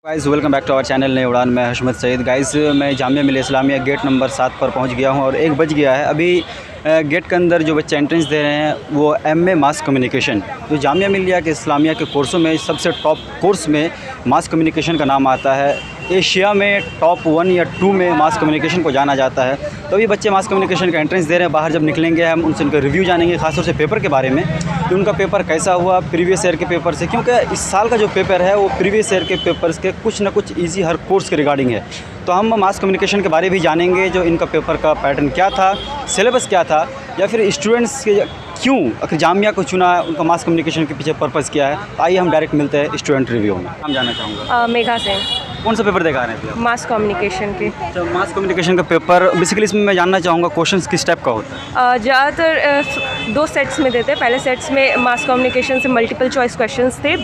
Guys welcome back to our channel Nai Udaan. मैं Hashmat Saeed. Guys मैं Jamia Millia Islamia gate number 7 पर पहुंच गया हूं और 1 बज गया है। अभी गेट के अंदर जो बच्चे एंट्रेंस दे रहे हैं वो एमए मास कम्युनिकेशन, जो जामिया मिल्लिया के इस्लामिया के कोर्सों में सबसे टॉप कोर्स में मास कम्युनिकेशन का नाम आता है। एशिया में टॉप 1 या 2 में मास कम्युनिकेशन को जाना जाता है। तो अभी बच्चे मास कम्युनिकेशन का एंट्रेंस दे रहे हैं। बाहर जब निकलेंगे हम उनसे उनका रिव्यू जानेंगे, खासतौर से पेपर के बारे में कि उनका पेपर कैसा हुआ प्रीवियस ईयर के पेपर से, क्योंकि इस साल का जो पेपर है वो प्रीवियस ईयर के पेपर्स के कुछ ना कुछ ईजी हर कोर्स के रिगार्डिंग है। तो हम मास कम्युनिकेशन के बारे में भी जानेंगे, जो इनका पेपर का पैटर्न क्या था, सिलेबस क्या था, या फिर स्टूडेंट्स के क्यों आखिर जामिया को चुना, उनका मास कम्युनिकेशन के पीछे पर्पज़ क्या है। तो आइए हम डायरेक्ट मिलते हैं स्टूडेंट रिव्यू में। हम जानना चाहूँगा मेघा सिंह। कौन सा पेपर दिखा रहे हैं मास कम्युनिकेशन के। तो मास कम्युनिकेशन का पेपर बेसिकली इसमें मैं जानना चाहूँगा क्वेश्चंस किस टाइप का होता है। ज़्यादातर 2 सेट्स में देते हैं। पहले सेट्स में मास कम्युनिकेशन से मल्टीपल चॉइस क्वेश्चंस थे,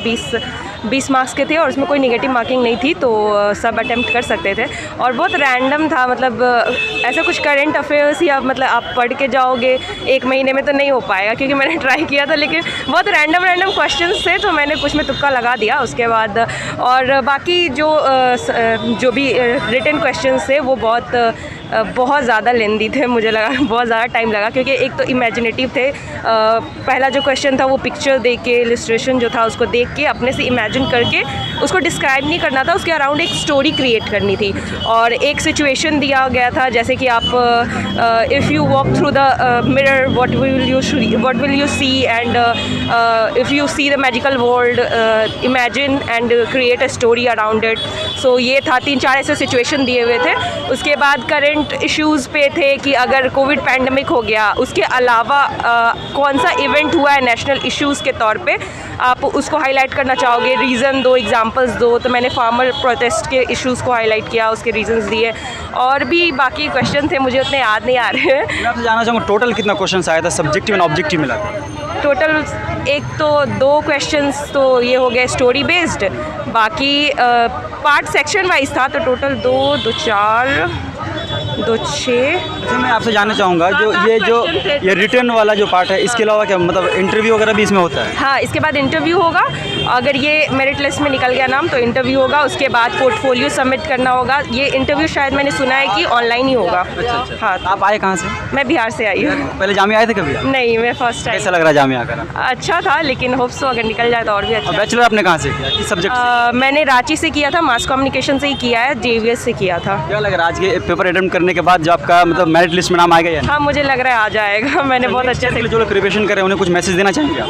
20 मार्क्स के थे और उसमें कोई नेगेटिव मार्किंग नहीं थी, तो सब अटेम्प्ट कर सकते थे। और बहुत रैंडम था, मतलब ऐसा कुछ करंट अफेयर्स या मतलब आप पढ़ के जाओगे 1 महीने में तो नहीं हो पाएगा, क्योंकि मैंने ट्राई किया था, लेकिन बहुत रैंडम क्वेश्चंस थे, तो मैंने कुछ में तुक्का लगा दिया उसके बाद। और बाकी जो भी रिटन क्वेश्चंस थे वो बहुत ज़्यादा लेंदी थे, मुझे लगा बहुत ज़्यादा टाइम लगा, क्योंकि एक तो इमेजिनेटिव थे। पहला जो क्वेश्चन था वो पिक्चर देख के, इलस्ट्रेशन जो था उसको देख के अपने से इमेजिन करके उसको डिस्क्राइब नहीं करना था, उसके अराउंड एक स्टोरी क्रिएट करनी थी। और एक सिचुएशन दिया गया था, जैसे कि आप if you walk through the mirror what will you see, and if you see the magical world imagine and create a story around it. So ये था, 3-4 ऐसे सिचुएशन दिए हुए थे। उसके बाद करंट इश्यूज़ पे थे कि अगर कोविड पैंडमिक हो गया, उसके अलावा कौन सा इवेंट हुआ है नेशनल इश्यूज़ के तौर पे, आप उसको हाईलाइट करना चाहोगे, रीज़न दो, एग्जांपल्स दो। तो मैंने फार्मर प्रोटेस्ट के इश्यूज़ को हाईलाइट किया, उसके रीजंस दिए। और भी बाकी क्वेश्चन थे, मुझे उतने याद नहीं आ रहे हैं। मैं आपसे जानना चाहूँगा टोटल कितना क्वेश्चन आया था, सब्जेक्टिव और ऑब्जेक्टिव मिला था? टोटल एक तो 2 क्वेश्चंस तो ये हो गए स्टोरी बेस्ड, बाकी पार्ट सेक्शन वाइज था, तो टोटल 2, 2, 4, 2, 6। अच्छा, मैं आपसे जानना चाहूँगा जो ये रिटर्न वाला जो पार्ट है, इसके अलावा क्या मतलब इंटरव्यू वगैरह भी इसमें होता है? हाँ, इसके बाद इंटरव्यू होगा। अगर ये मेरिट लिस्ट में निकल गया नाम तो इंटरव्यू होगा, उसके बाद पोर्टफोलियो सबमिट करना होगा। ये इंटरव्यू शायद मैंने सुना है कि ऑनलाइन ही होगा। अच्छा। हाँ। आप आए कहाँ से? मैं बिहार से आई हूँ। पहले जामिया आए थे कभी? नहीं, मैं फर्स्ट टाइम। कैसा लग रहा है जामिया का? अच्छा था, लेकिन होप सो अगर निकल जाए तो और भी अच्छा। बैचलर आपने कहाँ से किया, किस सब्जेक्ट से? मैंने रांची से किया था, मास कम्युनिकेशन से ही किया है, JVS से किया था। क्या लग रहा है आज के पेपर अटेम्प्ट करने के बाद जो आपका मतलब मेरिट लिस्ट में नाम आएगा या नहीं? हाँ, मुझे लग रहा है आ जाएगा। मैंने बहुत अच्छे से जो लोग प्रिपरेशन कर रहे हैं उन्हें कुछ मैसेज देना चाहेंगे आप?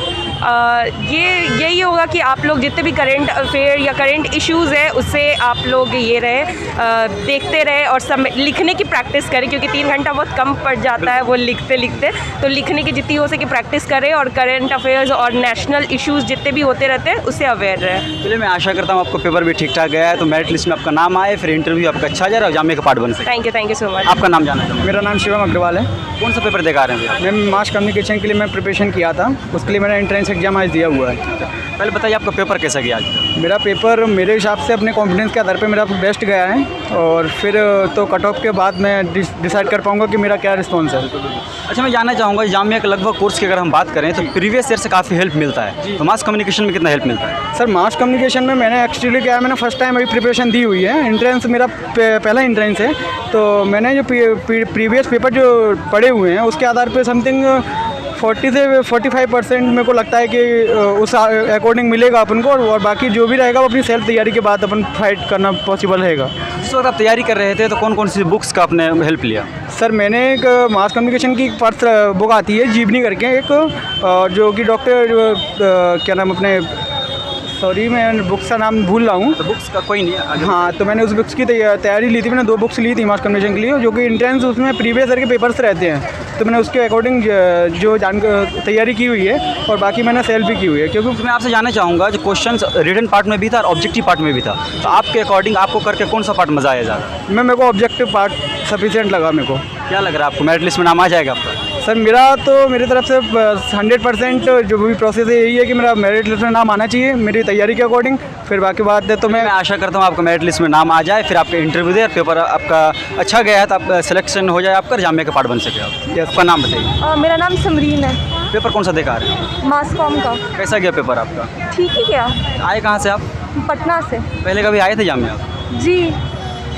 यही होगा कि आप लोग जितने भी करंट अफेयर या करंट इश्यूज़ है उससे आप लोग ये देखते रहे और सब लिखने की प्रैक्टिस करें, क्योंकि 3 घंटा बहुत कम पड़ जाता है वो लिखते। तो लिखने की जितनी हो सके प्रैक्टिस करें और करंट अफेयर्स और नेशनल इश्यूज़ जितने भी होते रहते हैं उससे अवेयर रहे। चलिए, मैं आशा करता हूँ आपको पेपर भी ठीक ठाक गया है, तो मेरिट लिस्ट में आपका नाम आए, फिर इंटरव्यू आपका अच्छा जा रहा है, जामिया का पार्ट बन सके। Thank you so much. आपका नाम जानना चाहूँगा? मेरा नाम शिवम अग्रवाल है। कौन सा पेपर दिखा रहे हैं? मैं मास कम्युनिकेशन के लिए मैं प्रिपरेशन किया था, उसके लिए मैंने एंट्रेंस एग्जाम आज दिया हुआ है। पहले बताइए आपका पेपर कैसा गया आज का? मेरा पेपर मेरे हिसाब से अपने कॉन्फिडेंस के आधार पे मेरा बेस्ट गया है, और फिर तो कट ऑफ के बाद मैं डिसाइड कर पाऊँगा कि मेरा क्या रिस्पॉन्स है। अच्छा, मैं जानना चाहूँगा जामिया के लगभग कोर्स की अगर हम बात करें तो प्रीवियस ईयर से काफ़ी हेल्प मिलता है, तो मास कम्युनिकेशन में कितना हेल्प मिलता है? सर, मास कम्युनिकेशन में मैंने एक्चुअली क्या है, मैंने फर्स्ट टाइम अभी प्रिपरेशन दी हुई है। एंट्रेंस मेरा पहला एंट्रेंस है, तो मैंने जो प्रीवियस पेपर जो पढ़े हुए हैं उसके आधार पे समथिंग 40 से 45% मेरे को लगता है कि उस अकॉर्डिंग मिलेगा अपन को, और बाकी जो भी रहेगा वो अपनी सेल्फ तैयारी के बाद अपन फाइट करना पॉसिबल रहेगा। जिस वक्त आप तैयारी कर रहे थे तो कौन कौन सी बुक्स का आपने हेल्प लिया? सर, मैंने एक मास कम्युनिकेशन की फर्स्ट बुक आती है जीवनी करके एक, जो कि डॉक्टर क्या नाम अपने, सॉरी मैं बुक्स का नाम भूल रहा हूँ। तो बुक्स का कोई नहीं है? हाँ, तो मैंने उस बुक्स की तैयारी ली थी। मैंने 2 बुक्स ली थी मास कम्युनिकेशन के लिए, जो कि एंट्रेंस उसमें प्रीवियस ईयर के पेपर्स रहते हैं, तो मैंने उसके अकॉर्डिंग जो तैयारी की हुई है, और बाकी मैंने सेल्फ भी की हुई है। क्योंकि मैं आपसे जानना चाहूँगा जो क्वेश्चन रिटन पार्ट में भी था और ऑब्जेक्टिव पार्ट में भी था, तो आपके अकॉर्डिंग आपको करके कौन सा पार्ट मज़ा आया ज़्यादा? मेरे को ऑब्जेक्टिव पार्ट सफिशिएंट लगा मेरे को। क्या लग रहा है आपको मेरिट लिस्ट में नाम आ जाएगा आपका? सर, मेरी तरफ से 100% जो भी प्रोसेस है यही है कि मेरा मेरिट लिस्ट में नाम आना चाहिए मेरी तैयारी के अकॉर्डिंग। फिर बाकी बात है तो मैं आशा करता हूँ आपका मेरिट लिस्ट में नाम आ जाए, फिर आपका इंटरव्यू दे, पेपर आपका अच्छा गया है तो आप सिलेक्शन हो जाए आपका, जामिया का पार्ट बन सके आप। आपका नाम बताइए। मेरा नाम समरीन है। पेपर कौन सा दिखा रहे हैं? मास कॉम का। कैसा गया पेपर आपका? ठीक ही गया। आए कहाँ से आप? पटना से। पहले कभी आए थे जामिया? जी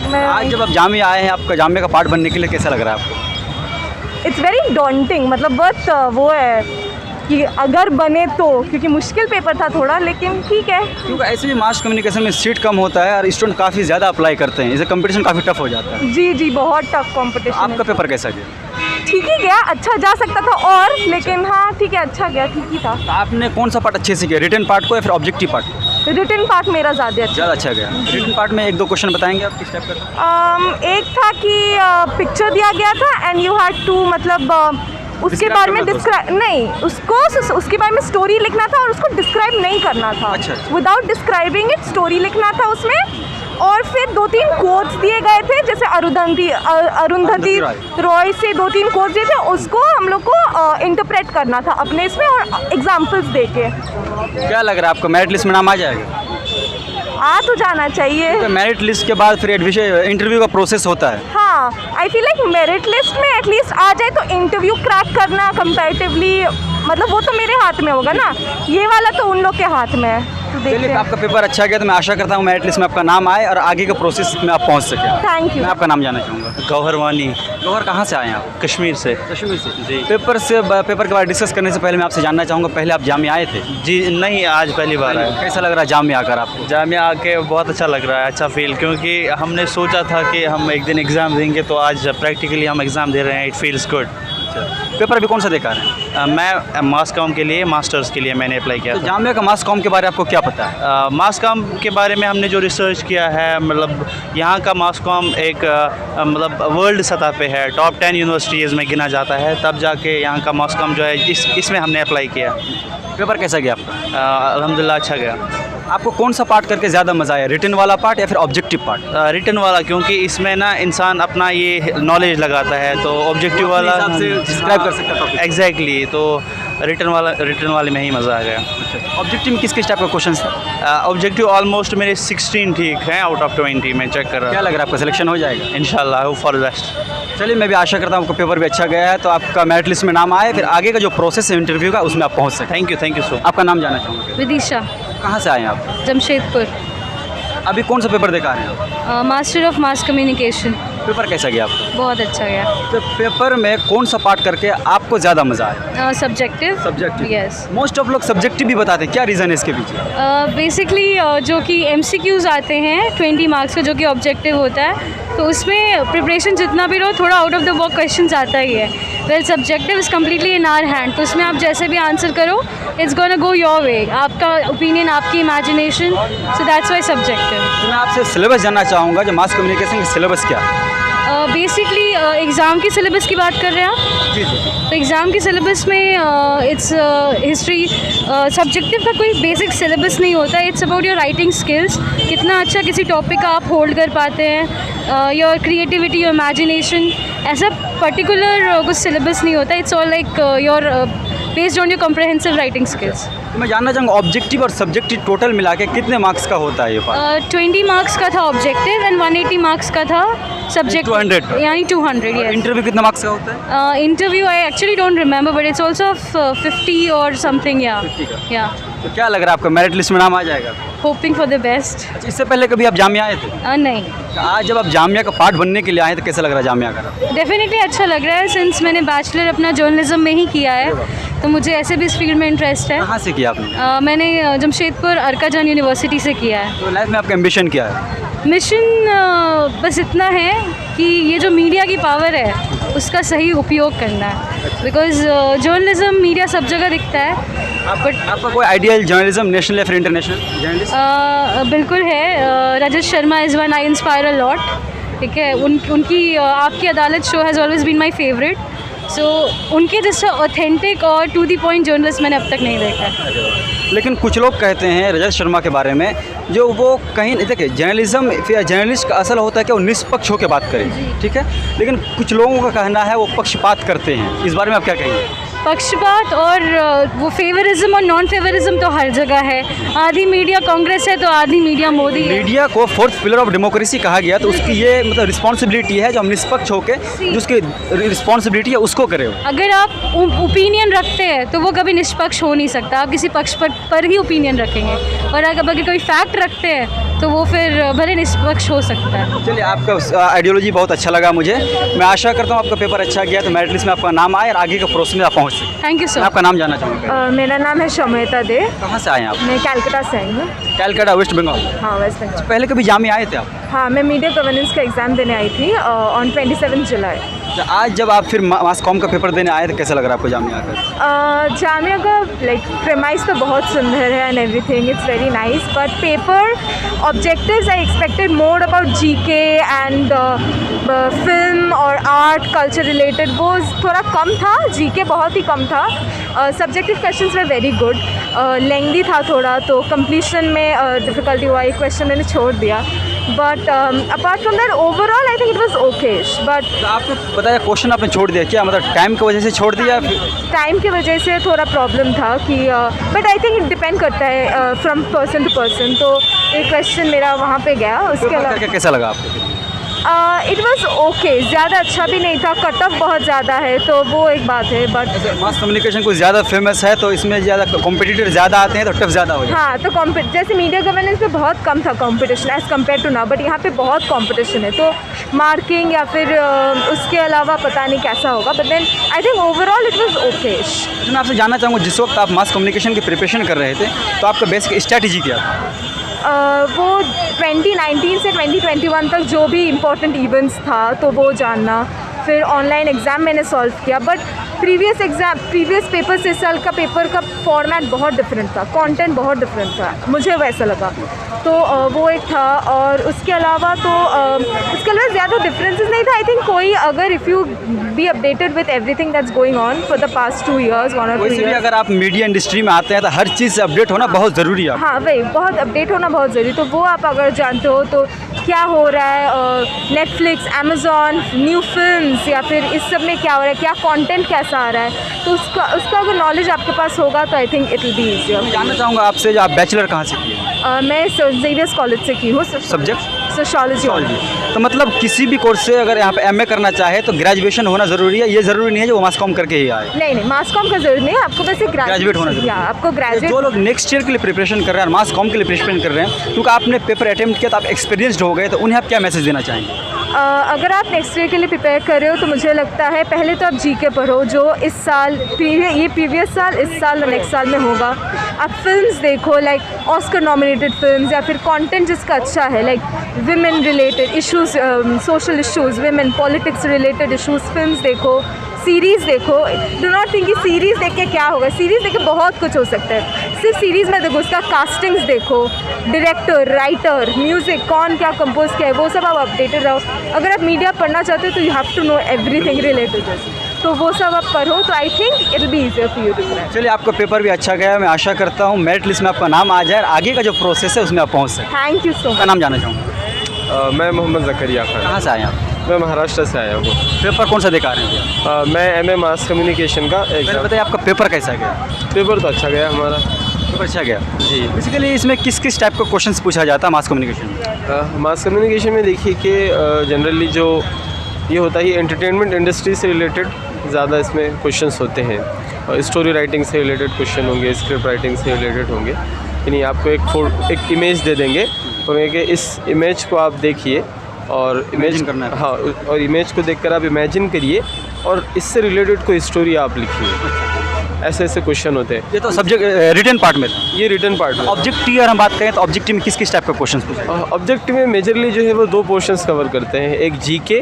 मैं आज जब आप जामिया आए हैं, आपका जामिया का पार्ट बनने के लिए कैसा लग रहा है आपको? इट्स वेरी डॉन्टिंग, मतलब बहुत वो है कि अगर बने तो, क्योंकि मुश्किल पेपर था थोड़ा, लेकिन ठीक है। क्योंकि ऐसे भी मास कम्युनिकेशन में सीट कम होता है और स्टूडेंट काफ़ी ज़्यादा अप्लाई करते हैं, इसे कंपटीशन काफ़ी टफ हो जाता है। जी जी बहुत टफ कंपटीशन। आपका पेपर कैसा गया? ठीक ही गया, अच्छा जा सकता था और, लेकिन हाँ ठीक है, अच्छा गया, ठीक ही था। तो आपने कौन सा पार्ट अच्छे से किया, रिटन पार्ट को या फिर ऑब्जेक्टिव पार्ट को? रिटन पार्ट मेरा ज़्यादा अच्छा गया। रिटन पार्ट में 1-2 क्वेश्चन बताएंगे आप किस टाइप का था? एक था कि पिक्चर दिया गया था एंड यू हैड टू, मतलब उसके Describe बारे में करना था डिस्क्राइब नहीं, उसके बारे में स्टोरी लिखना था और उसको डिस्क्राइब नहीं करना था। अच्छा। विदाउट डिस्क्राइबिंग इट स्टोरी लिखना था उसमें। और फिर 2-3 कोट्स दिए गए थे, जैसे अरुंधति रॉय से 2-3 कोट्स दिए थे, उसको हम लोग को इंटरप्रेट करना था अपने इसमें और एग्जाम्पल्स दे के। क्या लग रहा है आपको, मेरिट लिस्ट में नाम आ जाएगा? आ तो जाना चाहिए। तो मेरिट लिस्ट के बाद फिर एडमिशन इंटरव्यू का प्रोसेस होता है। हाँ, I feel like merit list में एटलीस्ट आ जाए तो इंटरव्यू क्रैक करना कंपैरेटिवली, मतलब वो तो मेरे हाथ में होगा ना, ये वाला तो उन लोग के हाथ में है। तो देखते चलिए, हैं। आपका पेपर अच्छा गया तो मैं आशा करता हूँ मेरिट लिस्ट में आपका नाम आए और आगे के प्रोसेस में आप पहुँच सकें। Thank you. मैं आपका नाम जानना चाहूँगा। गौहर वानी, गौहर, कहाँ से आए हैं आप? कश्मीर से। कश्मीर से जी। पेपर के बारे में डिस्कस करने से पहले मैं आपसे जानना चाहूँगा, पहले आप जामिया आए थे? जी नहीं, आज पहली बार आया। कैसा लग रहा है जामिया आकर आपको? जामिया आके बहुत अच्छा लग रहा है, अच्छा फील, क्योंकि हमने सोचा था कि हम एक दिन एग्ज़ाम देंगे, तो आज प्रैक्टिकली हम एग्ज़ाम दे रहे हैं। It feels good. पेपर अभी कौन सा देकर रहे हैं? मैं मास कॉम के लिए, मास्टर्स के लिए मैंने अप्लाई किया तो था। जामिया का मास कॉम के बारे में आपको क्या पता है? मास कॉम के बारे में हमने जो रिसर्च किया है, मतलब यहाँ का मास कॉम एक मतलब वर्ल्ड सतह पे है, टॉप 10 यूनिवर्सिटीज़ में गिना जाता है, तब जाके यहाँ का मास कॉम जो है इसमें हमने अप्लाई किया। पेपर कैसा गया आपका? अल्हम्दुलिल्लाह अच्छा गया। आपको कौन सा पार्ट करके ज़्यादा मज़ा आया, रिटन वाला पार्ट या फिर ऑब्जेक्टिव पार्ट? रिटन वाला, क्योंकि इसमें ना इंसान अपना ये नॉलेज लगाता है, तो ऑब्जेक्टिव वाला हिसाब से डिस्क्राइब कर सकता है। एग्जैक्टली, तो रिटन वाले में ही मज़ा आ गया। ऑब्जेक्टिव में किस किस टाइप का क्वेश्चन है? ऑब्जेक्टिव ऑलमोस्ट मेरे 16 ठीक हैं आउट ऑफ 20 में चेक कर रहा क्या लग रहा है आपका सिलेक्शन हो जाएगा? हूँ। इंशाल्लाह, होप फॉर द बेस्ट। चलिए, मैं भी आशा करता हूँ आपका पेपर भी अच्छा गया है, तो आपका मेरिट लिस्ट में नाम आए, फिर आगे का जो प्रोसेस है इंटरव्यू का उसमें आप पहुँच सकें। Thank you so. आपका नाम जानना चाहूँगा। विदिशा, कहाँ से आए हैं आप? जमशेदपुर। अभी कौन सा पेपर देकर आए हैं आप? Master of mass communication. Paper कैसा गया आपका? बहुत अच्छा गया। तो पेपर में कौन सा पार्ट करके आपको ज़्यादा मज़ा आया? Subjective. Subjective. Yes. Most of लोग सब्जेक्टिव भी बताते हैं, क्या रीज़न है इसके पीछे? बेसिकली जो कि MCQs आते हैं 20 मार्क्स का, जो कि ऑब्जेक्टिव होता है, तो उसमें प्रिपरेशन जितना भी रहो, थोड़ा out of the box questions आता ही है। Well, subjective is completely in our hand, तो उसमें आप जैसे भी आंसर करो, it's gonna go your way, आपका ओपिनियन, आपकी imagination, so that's why subjective. तो मैं आपसे सिलेबस जानना चाहूँगा, जो मास कम्युनिकेशन का सिलेबस क्या है? बेसिकली एग्ज़ाम की सिलेबस की बात कर रहे हैं आप? जी जी। तो एग्ज़ाम के सिलेबस में इट्स हिस्ट्री, सब्जेक्टिव का कोई बेसिक सिलेबस नहीं होता। It's about your writing skills, कितना अच्छा किसी टॉपिक का आप होल्ड कर पाते हैं, योर क्रिएटिविटी, योर इमेजिनेशन। ऐसा पर्टिकुलर कुछ सिलेबस नहीं होता। It's all like your based on your comprehensive writing skills. तो मैं जानना चाहूँगा, ऑब्जेक्टिव और सब्जेक्टिव टोटल मिला के कितने मार्क्स का होता है ये पार्ट? 20 मार्क्स का था ऑब्जेक्टिव एंड 180 मार्क्स का था सब्जेक्ट, 200? यानी 200। यस। इंटरव्यू कितना मार्क्स का होता है? Interview I actually don't remember, but it's also 50 और समथिंग। या 50 का। या तो क्या लग रहा है आपका मेरिट लिस्ट में नाम आ जाएगा? Hoping for the best. अच्छा, इससे पहले कभी आप जामिया आए थे? नहीं, तो आज जब आप जामिया का पार्ट बनने के लिए आए तो कैसा लग रहा है जामिया का? डेफिनेटली अच्छा लग रहा है, सिंस मैंने बैचलर अपना जर्नलिज्म में ही किया है, तो मुझे ऐसे भी इस फील्ड में इंटरेस्ट है। कहाँ से किया आपने? मैंने जमशेदपुर अर्काजन यूनिवर्सिटी से किया है। तो लाइफ में आपका एम्बिशन क्या है? मिशन बस इतना है कि ये जो मीडिया की पावर है उसका सही उपयोग करना है, बिकॉज जर्नलिज्म मीडिया सब जगह दिखता है। आपका कोई आइडियल जर्नलिज्म, नेशनल या फिर इंटरनेशनल जर्नलिस्ट? बिल्कुल है, Rajat Sharma is one I inspire a lot. ठीक है, उनकी Aapki Adalat show has always been my favourite. So उनके जैसा ऑथेंटिक और टू दी पॉइंट जर्नलिस्ट मैंने अब तक नहीं देखा है। लेकिन कुछ लोग कहते हैं रजत शर्मा के बारे में, जो वो कहीं देखिए, जर्नलिज्म या जर्नलिस्ट का असल होता है कि वो निष्पक्ष होकर बात करें, ठीक है, लेकिन कुछ लोगों का कहना है वो पक्षपात करते हैं। इस बारे में आप क्या कहेंगे? पक्षपात और वो फेवरिज्म और नॉन फेवरिज्म तो हर जगह है। आधी मीडिया कांग्रेस है तो आधी मीडिया मोदी है। मीडिया को फोर्थ पिलर ऑफ डेमोक्रेसी कहा गया, तो उसकी ये मतलब रिस्पॉन्सिबिलिटी है जो हम निष्पक्ष होकर, जो उसकी रिस्पॉन्सिबिलिटी है उसको किसको करे वो? अगर आप ओपिनियन रखते हैं तो वो कभी निष्पक्ष हो नहीं सकता, आप किसी पक्ष पर ही ओपिनियन रखेंगे। और अगर कोई फैक्ट रखते हैं तो वो फिर भले निष्पक्ष हो सकता है। चलिए, आपका आइडियोलॉजी बहुत अच्छा लगा मुझे। मैं आशा करता हूँ आपका पेपर अच्छा गया तो मेरिट लिस्ट में आपका नाम आए और आगे के प्रोसेस में आप पहुँच सकें। थैंक यू मैं सर। आपका नाम जानना चाहूँगा। मेरा नाम है शमेता दे, कहाँ से आए हैं आप? मैं कैलकाटा से आई हूँ। कैलकाटा, वेस्ट बंगाल। हाँ, वेस्ट बंगाल। पहले कभी जामिया आए थे आप? हाँ, मैं मीडिया गवर्नेंस का एग्ज़ाम देने आई थी ऑन 27 जुलाई। तो आज जब आप फिर मास कॉम का पेपर देने आए तो कैसा लग रहा है आपको जामिया आकर? जामिया का लाइक प्रेमाइस तो बहुत सुंदर है and everything, it's very nice, but paper objectives I expected more about GK and film और आर्ट कल्चर रिलेटेड, वो थोड़ा कम था। जीके बहुत ही कम था। सब्जेक्टिव क्वेश्चंस वे वेरी गुड, लेंथी था थोड़ा, तो कंप्लीशन में डिफ़िकल्टी हुआ, एक क्वेश्चन मैंने छोड़ दिया। But apart from that overall I think it was Okesh. But तो आपने बताया क्वेश्चन आपने छोड़ दिया, क्या मतलब टाइम की वजह से छोड़ दिया? टाइम की वजह से थोड़ा प्रॉब्लम था कि but I think it depend करता है फ्रॉम पर्सन टू पर्सन। तो एक क्वेश्चन मेरा वहाँ पे गया, उसके अलावा कैसा लगा आपको? इट वाज ओके, ज़्यादा अच्छा भी नहीं था, कट ऑफ बहुत ज़्यादा है तो वो एक बात है। बट मास कम्युनिकेशन कुछ ज़्यादा फेमस है तो इसमें ज़्यादा कॉम्पिटिटर ज़्यादा आते हैं तो टफ ज़्यादा हो जाता है। हाँ, तो जैसे मीडिया गवर्नेंस में बहुत कम था competition as compare to now, but यहाँ पे बहुत कंपटीशन है, तो मार्किंग या फिर उसके अलावा पता नहीं कैसा होगा। But then I think overall it was okayish. तो मैं आपसे जानना चाहूँगा, जिस वक्त आप मास कम्युनिकेशन की प्रिपरेशन कर रहे थे तो आपका बेसिक स्ट्रैटेजी क्या था? वो 2019 से 2021 तक जो भी इम्पोर्टेंट इवेंट्स था तो वो जानना, फिर ऑनलाइन एग्ज़ाम मैंने सॉल्व किया। बट प्रीवियस पेपर से इस साल का पेपर का फॉर्मेट बहुत डिफरेंट था, कंटेंट बहुत डिफरेंट था, मुझे वैसा लगा। तो वो एक था, और उसके अलावा ज़्यादा डिफरेंसेस नहीं था। आई थिंक कोई अगर if you be updated with everything that's going on for the past 2 years, 1 or 2 वैसे भी years। अगर आप मीडिया इंडस्ट्री में आते हैं तो हर चीज़ से अपडेट होना बहुत ज़रूरी है। हाँ, वही बहुत अपडेट होना बहुत ज़रूरी। तो वो आप अगर जानते हो तो क्या हो रहा है नेटफ्लिक्स, अमेज़ॉन, न्यू फिल्म्स या फिर इस सब में क्या हो रहा है, क्या कंटेंट कैसा आ रहा है, तो उसका अगर नॉलेज आपके पास होगा तो I think it will be easier. मैं जानना चाहूँगा आपसे, जो आप बैचलर कहाँ से किए? मैं जेवियर्स कॉलेज से की हूँ। Subject sociology. तो मतलब किसी भी कोर्स से अगर यहाँ पे एमए करना चाहे तो ग्रेजुएशन होना ज़रूरी है? ये ज़रूरी नहीं है जो वो मास कॉम करके ही आए? नहीं, मास कॉम का जरूरी नहीं है, आपको वैसे ग्रेजुएट होना ज़रूरी है। आपको ग्रेजुएट। जो लोग नेक्स्ट ईयर के लिए प्रिपरेशन कर रहे हैं, मास कॉम के लिए प्रिपरेशन कर रहे हैं, क्योंकि आपने पेपर अटेम्प्ट किया तो आप एक्सपीरियंसड हो गए, तो उन्हें आप क्या मैसेज देना चाहेंगे? अगर आप नेक्स्ट ईयर के लिए प्रिपेयर कर रहे हो तो मुझे लगता है पहले तो आप जीके पढ़ो, जो इस साल ये प्रीवियस साल, इस साल और नेक्स्ट साल में होगा। आप फिल्म्स देखो, लाइक ऑस्कर नॉमिनेटेड फिल्म्स, या फिर कंटेंट जिसका अच्छा है, like women related issues, social issues, women politics related issues, films देखो, सीरीज़ देखो। डू नॉट थिंक कि सीरीज़ देख के क्या होगा, सीरीज़ देख के बहुत कुछ हो सकता है। सिर्फ सीरीज़ में देखो, उसका कास्टिंग्स देखो, डायरेक्टर, राइटर, म्यूज़िक, कौन क्या कंपोज किया है, वो सब आप अपडेटेड रहो। अगर आप मीडिया पढ़ना चाहते हो तो you have to know everything related, तो वो सब आप पढ़ो तो I think it will be easier for you to crack. चलिए, आपका पेपर भी अच्छा गया। मैं आशा करता हूँ मेरिट लिस्ट में आपका नाम आ जाए और आगे का जो प्रोसेस है उसमें आप पहुँच सकें। थैंक यू सो आपका मच। नाम जानना चाहूँगा। मैं मोहम्मद ज़करिया खान। कहाँ से आए आप? मैं महाराष्ट्र से आया हूँ। पेपर कौन सा दिखा रहे हैं? मैं एमए मास कम्युनिकेशन का पहले एग्ज़ाम। बताइए आपका पेपर कैसा गया? पेपर तो अच्छा गया हमारा। पेपर अच्छा गया जी। बेसिकली इसमें किस किस टाइप का क्वेश्चंस पूछा जाता है मास कम्युनिकेशन में? मास कम्युनिकेशन में देखिए कि जनरली जो ये होता है, एंटरटेनमेंट इंडस्ट्री से रिलेटेड ज़्यादा इसमें क्वेश्चंस होते हैं, और स्टोरी राइटिंग से रिलेटेड क्वेश्चन होंगे, स्क्रिप्ट राइटिंग से रिलेटेड होंगे। यानी आपको एक इमेज दे देंगे और ये कि इस इमेज को आप देखिए और Imagine करना है। हाँ, और इमेज को देखकर आप इमेजिन करिए और इससे रिलेटेड कोई स्टोरी आप लिखिए। ऐसे ऐसे क्वेश्चन होते हैं। ये तो सब्जेक्ट रिटन पार्ट में था। ये रिटन पार्ट में। ऑब्जेक्टिव अगर हम बात करें तो ऑब्जेक्टिव में किस किस टाइप का क्वेश्चन पूछा? ऑब्जेक्टिव में मेजरली जो है वो 2 पोर्शंस कवर करते हैं, एक जीके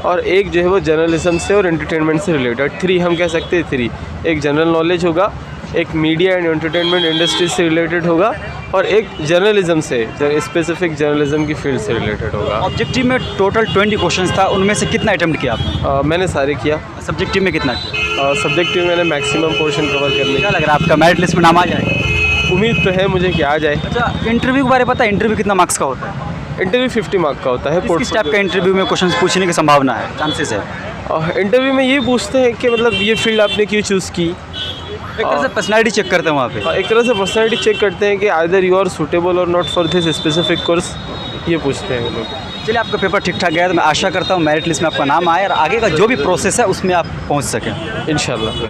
और एक जो है वो जर्नलिज्म से और एंटरटेनमेंट से रिलेटेड। 3 हम कह सकते हैं 3। एक जनरल नॉलेज होगा, एक मीडिया एंड एंटरटेनमेंट इंडस्ट्री से रिलेटेड होगा, और एक जर्नलिज्म से स्पेसिफिक जर्नलिज्म की फील्ड से रिलेटेड होगा। ऑब्जेक्टिव में टोटल 20 क्वेश्चंस था, उनमें से कितना अटेम्प्ट किया आपने? मैंने सारे किया। सब्जेक्टिव में कितना किया? सब्जेक्टिव मैंने मैक्सिमम पोर्शन कवर करने क्या की लग रहा है आपका मेरिट लिस्ट में नाम आ जाएगा? उम्मीद तो है मुझे कि आ जाए। अच्छा, इंटरव्यू के बारे में पता है? इंटरव्यू कितना मार्क्स का होता है? इंटरव्यू 50 मार्क का होता है। किस टाइप का इंटरव्यू में क्वेश्चन पूछने की संभावना है, चांसेस है? इंटरव्यू में ये पूछते हैं कि मतलब ये फील्ड आपने क्यों चूज़ की। एक तरह से पर्सनैलिटी चेक करते हैं वहाँ पे। एक तरह से पर्सनैलिटी चेक करते हैं कि आइदर यू आर सूटेबल और not for this specific course, ये पूछते हैं लोग। चलिए, आपका पेपर ठीक ठाक गया, तो मैं आशा करता हूँ मेरिट लिस्ट में आपका नाम आए और आगे का जो भी प्रोसेस है उसमें आप पहुँच सकें। इंशाल्लाह।